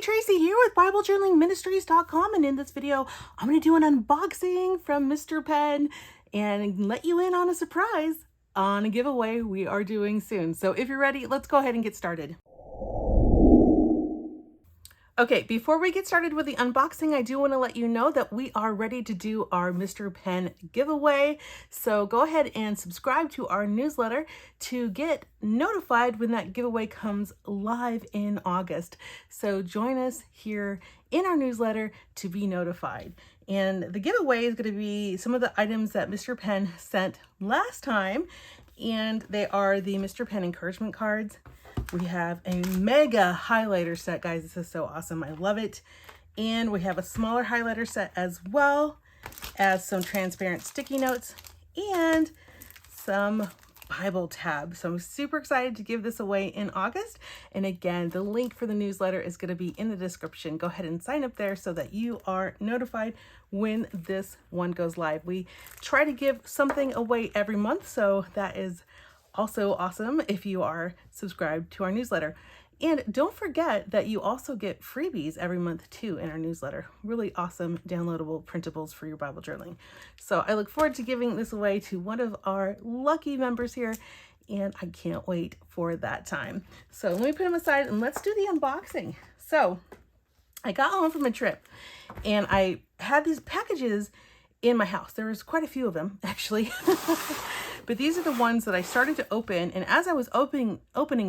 Tracie here with BibleJournalingMinistries.com, and in this video, I'm going to do an unboxing from Mr. Pen and let you in on a surprise on a giveaway we are doing soon. So if you're ready, let's go ahead and get started. Okay, before we get started with the unboxing, I do want to let you know that we are ready to do our Mr. Pen giveaway. So go ahead and subscribe to our newsletter to get notified when that giveaway comes live in August. So join us here in our newsletter to be notified. And the giveaway is going to be some of the items that Mr. Pen sent last time, and they are the Mr. Pen encouragement cards. We have a mega highlighter set, guys. This is so awesome. I love it. And we have a smaller highlighter set as well as some transparent sticky notes and some Bible tabs. So I'm super excited to give this away in August. And again, the link for the newsletter is going to be in the description. Go ahead and sign up there so that you are notified when this one goes live. We try to give something away every month, so that is also awesome if you are subscribed to our newsletter. And don't forget that you also get freebies every month too in our newsletter. Really awesome downloadable printables for your Bible journaling. So I look forward to giving this away to one of our lucky members here, and I can't wait for that time. So let me put them aside and let's do the unboxing. So I got home from a trip and I had these packages in my house. There was quite a few of them actually. But these are the ones that I started to open, and as I was opening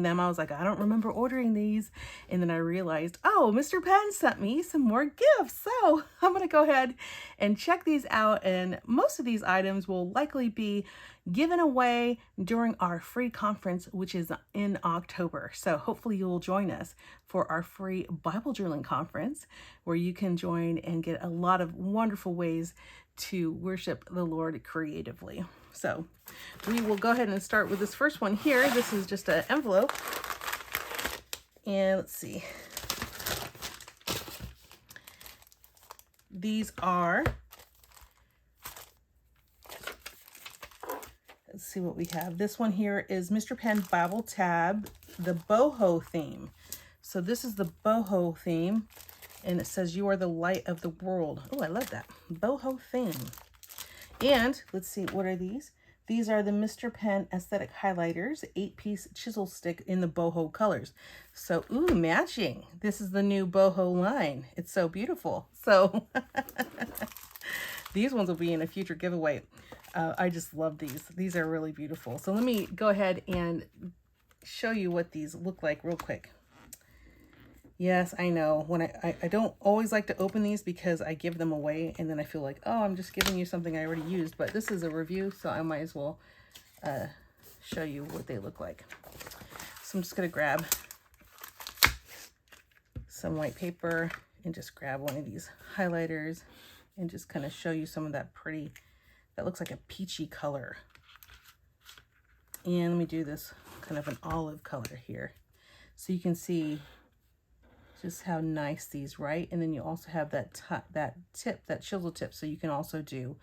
them, I was like, I don't remember ordering these. And then I realized, oh, Mr. Pen sent me some more gifts. So I'm going to go ahead and check these out, and most of these items will likely be given away during our free conference, which is in October. So hopefully you will join us for our free Bible journaling conference, where you can join and get a lot of wonderful ways to worship the Lord creatively. So we will go ahead and start with this first one here. This is just an envelope. And let's see. These are, let's see what we have. This one here is Mr. Pen Bible Tab, the Boho theme. So this is the Boho theme, and it says, "You are the light of the world." Oh, I love that. Boho theme. And let's see, what are these? These are the Mr. Pen Aesthetic Highlighters, 8-piece chisel stick in the boho colors. So, ooh, matching. This is the new boho line. It's so beautiful. So, these ones will be in a future giveaway. I just love these. These are really beautiful. So let me go ahead and show you what these look like real quick. Yes, I know. When I don't always like to open these because I give them away and then I feel like, oh, I'm just giving you something I already used. But this is a review, so I might as well show you what they look like. So I'm just going to grab some white paper and just grab one of these highlighters and just kind of show you some of that pretty, that looks like a peachy color. And let me do this kind of an olive color here so you can see just how nice these, right? And then you also have that tip, that chisel tip, so you can also do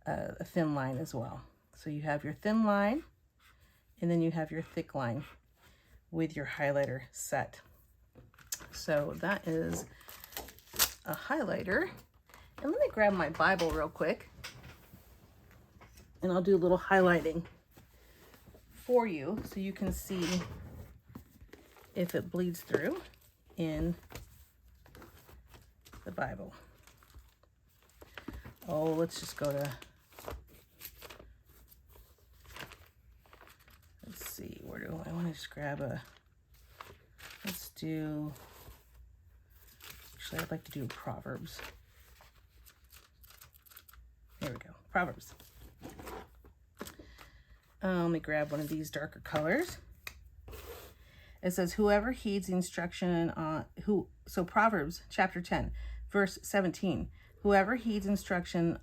a thin line as well. So you have your thin line, and then you have your thick line with your highlighter set. So that is a highlighter. And let me grab my Bible real quick, and I'll do a little highlighting for you so you can see if it bleeds through in the Bible. Oh, let's just go to, let's see, where do I want to just grab a, let's do, actually I'd like to do Proverbs. There we go, Proverbs. Let me grab one of these darker colors. It says, whoever heeds the instruction so Proverbs chapter 10, verse 17, whoever heeds instruction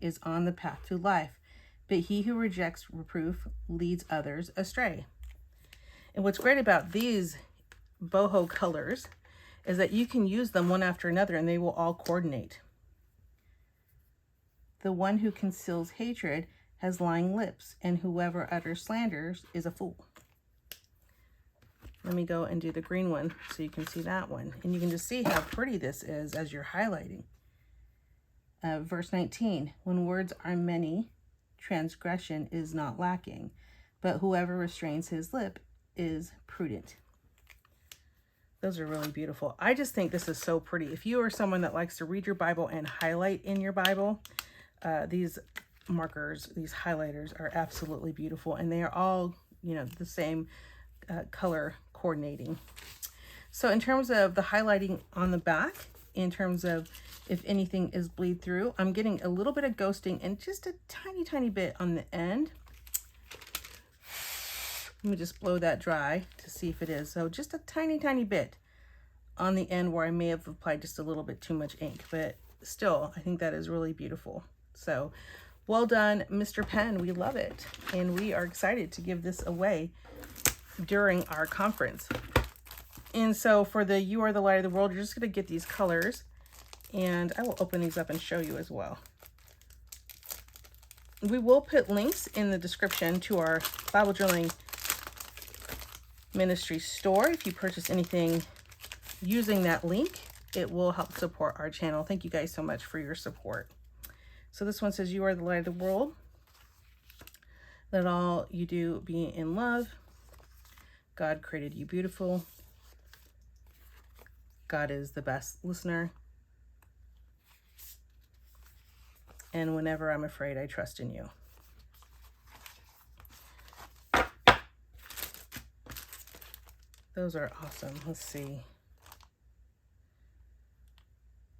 is on the path to life, but he who rejects reproof leads others astray. And what's great about these boho colors is that you can use them one after another and they will all coordinate. The one who conceals hatred has lying lips, and whoever utters slanders is a fool. let me go and do the green one so you can see that one. And you can just see how pretty this is as you're highlighting. Verse 19, when words are many, transgression is not lacking, but whoever restrains his lip is prudent. Those are really beautiful. I just think this is so pretty. If you are someone that likes to read your Bible and highlight in your Bible, these markers, these highlighters are absolutely beautiful. And they are all, you know, the same color coordinating. So in terms of the highlighting on the back, in terms of if anything is bleed through, I'm getting a little bit of ghosting and just a tiny, tiny bit on the end. Let me just blow that dry to see if it is. So just a tiny, tiny bit on the end where I may have applied just a little bit too much ink, but still, I think that is really beautiful. So well done, Mr. Pen. We love it. And we are excited to give this away during our conference. And so for the You Are the Light of the World, you're just going to get these colors. And I will open these up and show you as well. We will put links in the description to our Bible Journaling Ministry store. If you purchase anything using that link, it will help support our channel. Thank you guys so much for your support. So this one says, you are the light of the world. Let all you do be in love. God created you beautiful. God is the best listener. And whenever I'm afraid, I trust in you. Those are awesome. Let's see.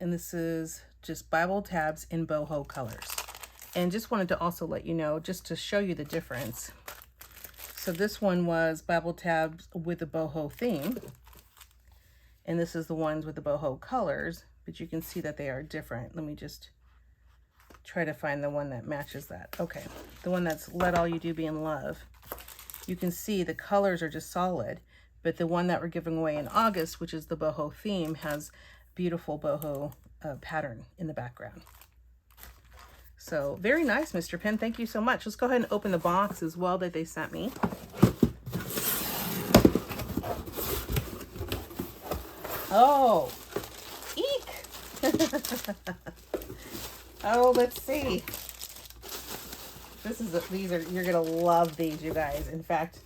And this is just Bible tabs in boho colors. And just wanted to also let you know, just to show you the difference. So this one was Bible tabs with the boho theme. And this is the ones with the boho colors, but you can see that they are different. Let me just try to find the one that matches that. Okay, the one that's Let All You Do Be in Love. You can see the colors are just solid, but the one that we're giving away in August, which is the boho theme, has beautiful boho pattern in the background. So very nice, Mr. Pen. Thank you so much. Let's go ahead and open the box as well that they sent me. Oh, eek. Oh, let's see. You're gonna love these, you guys. In fact,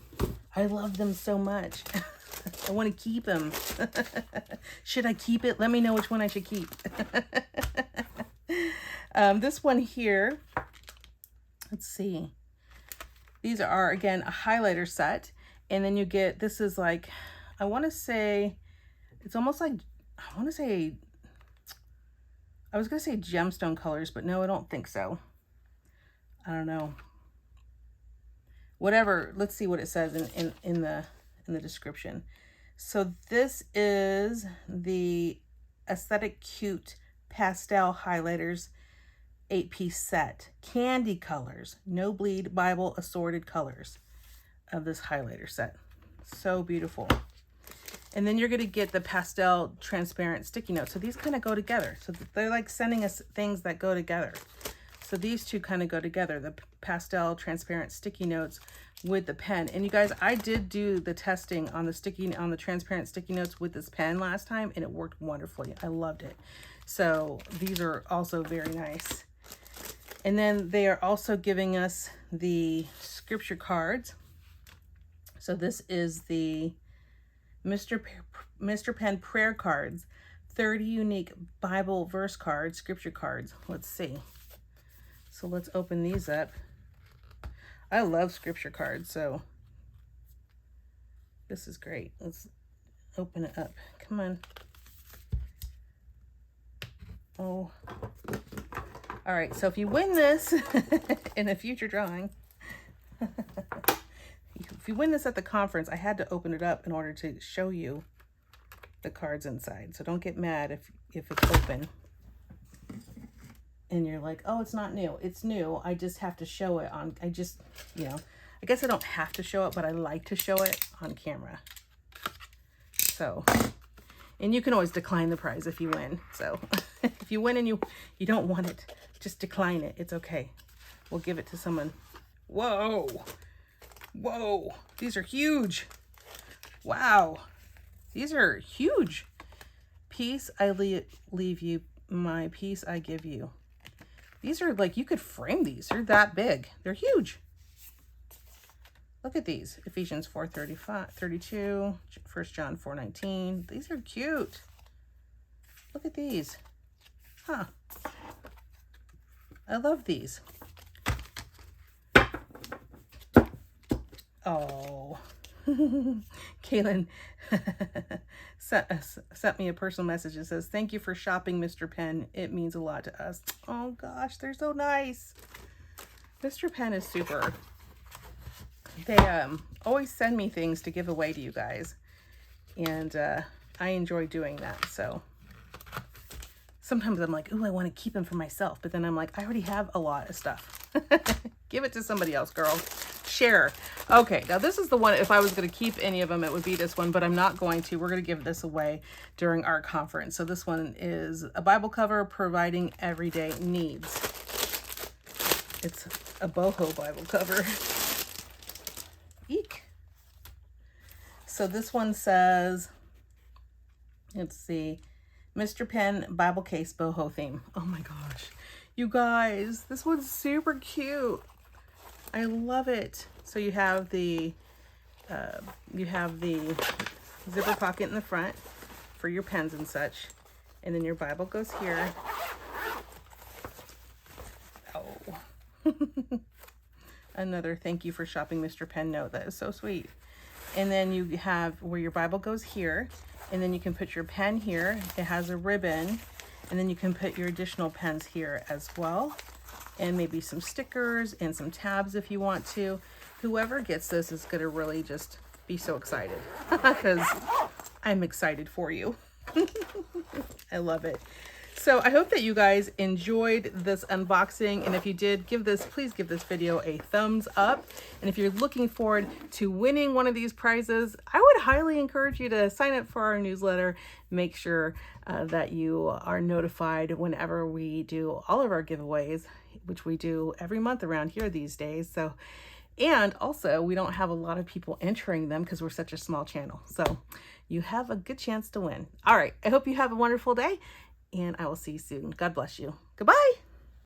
I love them so much. I want to keep them. Should I keep it? Let me know which one I should keep. This one here, let's see. These are, again, a highlighter set. And then you get, this is like, I want to say, it's almost like, I was going to say gemstone colors, but no, I don't think so. I don't know. Whatever, let's see what it says in the description. So this is the Aesthetic Cute Pastel Highlighters 8-piece set. Candy colors, no bleed Bible assorted colors of this highlighter set. So beautiful. And then you're going to get the pastel transparent sticky notes. So these kind of go together. So they're like sending us things that go together. So these two kind of go together, the pastel transparent sticky notes with the pen. And you guys, I did do the testing on the transparent sticky notes with this pen last time, and it worked wonderfully. I loved it. So these are also very nice. And then they are also giving us the scripture cards. So this is the Mr. Pen prayer cards, 30 unique Bible verse cards, scripture cards. Let's see. So let's open these up. I love scripture cards, so this is great. Let's open it up. Come on. Oh. All right, so if you win this in a future drawing, if you win this at the conference, I had to open it up in order to show you the cards inside. So don't get mad if it's open and you're like, oh, it's not new. It's new. I just have to show it on, I guess I don't have to show it, but I like to show it on camera. So, and you can always decline the prize if you win. So if you win and you don't want it, just decline it. It's okay. We'll give it to someone. Whoa. Whoa. These are huge. Wow. These are huge. Peace I leave you, my peace I give you. These are like, you could frame these. They're that big. They're huge. Look at these. Ephesians 4:32, 1 John 4:19. These are cute. Look at these. Huh. I love these. Oh. Kaylin sent me a personal message that says, thank you for shopping, Mr. Pen. It means a lot to us. Oh gosh, they're so nice. Mr. Pen is super. They always send me things to give away to you guys. And I enjoy doing that. So sometimes I'm like, ooh, I want to keep them for myself. But then I'm like, I already have a lot of stuff. Give it to somebody else, girl. Share. Okay, now this is the one, if I was going to keep any of them, it would be this one, but I'm not going to. We're going to give this away during our conference. So this one is a Bible cover, providing everyday needs. It's a Boho Bible cover. Eek. So this one says, let's see, Mr. Pen Bible Case Boho theme. Oh my gosh. You guys, this one's super cute. I love it. So you have the zipper pocket in the front for your pens and such, and then your Bible goes here. Oh, another thank you for shopping, Mr. Pen note. That is so sweet. And then you have where your Bible goes here, and then you can put your pen here. It has a ribbon, and then you can put your additional pens here as well. And maybe some stickers and some tabs if you want to. Whoever gets this is going to really just be so excited because I'm excited for you. I love it. So I hope that you guys enjoyed this unboxing. And if you did, please give this video a thumbs up. And if you're looking forward to winning one of these prizes, I would highly encourage you to sign up for our newsletter. Make sure that you are notified whenever we do all of our giveaways, which we do every month around here these days. So, and also we don't have a lot of people entering them because we're such a small channel. So you have a good chance to win. All right. I hope you have a wonderful day, and I will see you soon. God bless you. Goodbye.